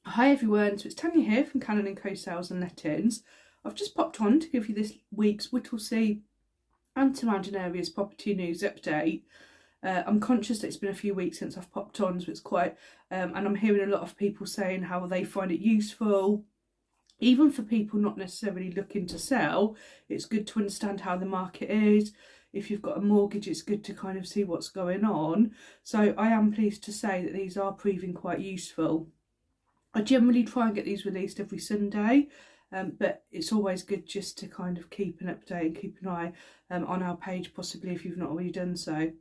Hi everyone, so it's Tanya here from Cannon & Co Sales and Lettings. I've just popped on to give you this week's Whittlesey and Surrounding Areas Property News update. I'm conscious that it's been a few weeks since I've popped on, so it's quite, and I'm hearing a lot of people saying how they find it useful. Even for people not necessarily looking to sell, it's good to understand how the market is. If you've got a mortgage, it's good to kind of see what's going on. So I am pleased to say that these are proving quite useful. I generally try and get these released every Sunday, but it's always good just to kind of keep an update and keep an eye on our page, possibly if you've not already done so.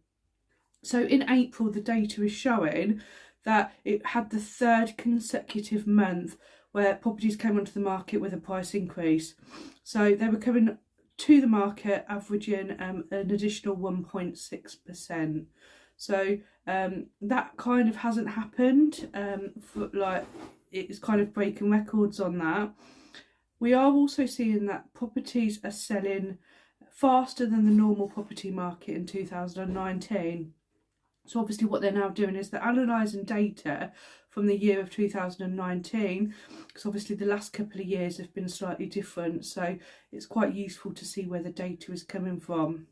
So in April, the data is showing that it had the third consecutive month where properties came onto the market with a price increase. So they were coming to the market averaging an additional 1.6%. So that kind of hasn't happened for like, it's kind of breaking records on that. We are also seeing that properties are selling faster than the normal property market in 2019. So obviously what they're now doing is they're analysing data from the year of 2019, because obviously the last couple of years have been slightly different, so it's quite useful to see where the data is coming from.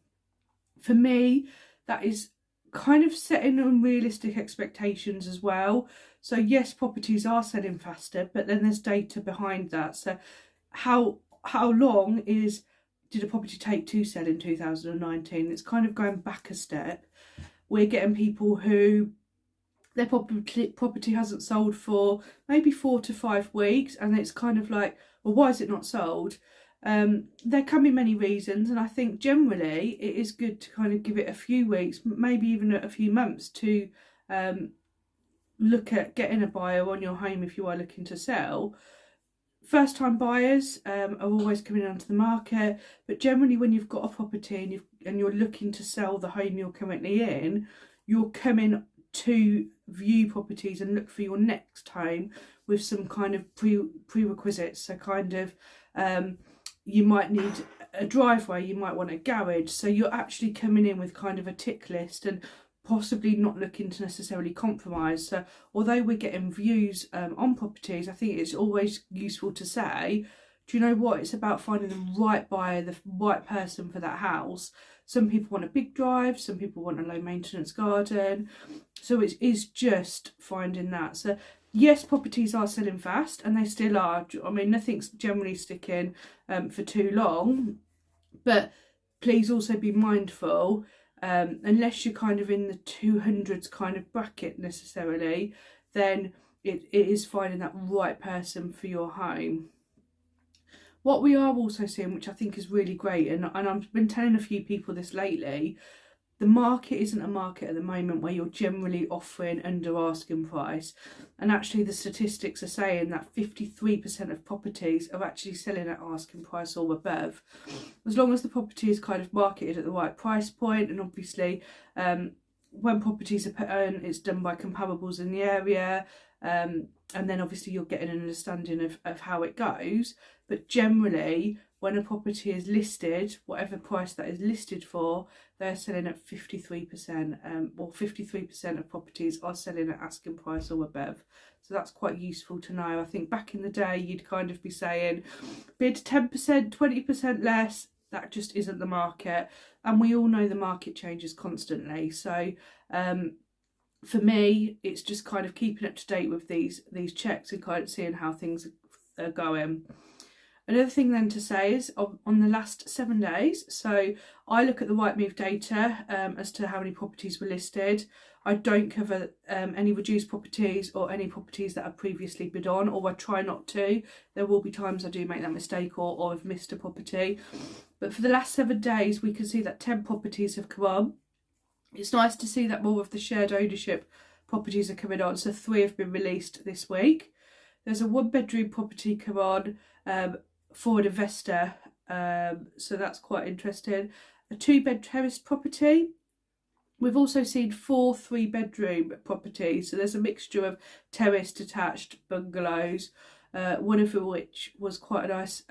For me, that is kind of setting unrealistic expectations as well. So yes, properties are selling faster, but then there's data behind that. So how long did a property take to sell in 2019? It's kind of going back a step. We're getting people who their property hasn't sold for maybe 4 to 5 weeks, and it's kind of like, well, why is it not sold? There can be many reasons, and I think generally it is good to kind of give it a few weeks, maybe even a few months, to look at getting a buyer on your home if you are looking to sell. First time buyers are always coming onto the market, but generally when you've got a property and you're looking to sell the home you're currently in, you're coming to view properties and look for your next home with some kind of prerequisites. So kind of you might need a driveway, you might want a garage, so you're actually coming in with kind of a tick list and possibly not looking to necessarily compromise. So although we're getting views on properties, I think it's always useful to say, do you know what, it's about finding the right buyer, the right person for that house. Some people want a big drive, some people want a low maintenance garden, so it is just finding that. So yes, properties are selling fast, and they still are. I mean, nothing's generally sticking for too long, but please also be mindful, unless you're kind of in the 200s kind of bracket necessarily, then it is finding that right person for your home. What we are also seeing, which I think is really great, and I've been telling a few people this lately, the market isn't a market at the moment where you're generally offering under asking price. And actually the statistics are saying that 53% of properties are actually selling at asking price or above. As long as the property is kind of marketed at the right price point, and obviously when properties are put on, it's done by comparables in the area, and then obviously you're getting an understanding of how it goes. But generally, when a property is listed, whatever price that is listed for, they're selling at 53%, or 53% of properties are selling at asking price or above. So that's quite useful to know. I think back in the day, you'd kind of be saying, bid 10%, 20% less. That just isn't the market. And we all know the market changes constantly. So for me, it's just kind of keeping up to date with these checks and kind of seeing how things are going. Another thing then to say is on the last 7 days, so I look at the Rightmove data as to how many properties were listed. I don't cover any reduced properties or any properties that I've previously bid on, or I try not to. There will be times I do make that mistake or I've missed a property. But for the last 7 days, we can see that 10 properties have come on. It's nice to see that more of the shared ownership properties are coming on, so 3 have been released this week. There's a 1-bedroom property come on for an investor, so that's quite interesting. A 2-bed terrace property. We've also seen 4 3-bedroom properties, so there's a mixture of terrace, detached, bungalows. one of which was quite a nice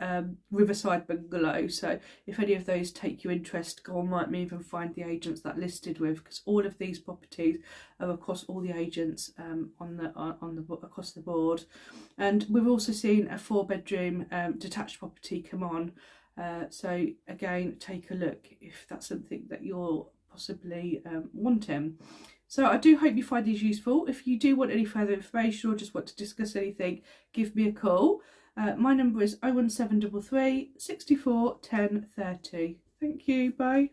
riverside bungalow. So if any of those take your interest, go on Rightmove and find the agents that listed with, because all of these properties are across all the agents across the board. And we've also seen a 4-bedroom detached property come on. So again, take a look if that's something that you're possibly wanting. So I do hope you find these useful. If you do want any further information or just want to discuss anything, give me a call. My number is 01733 64 10 30. Thank you, bye.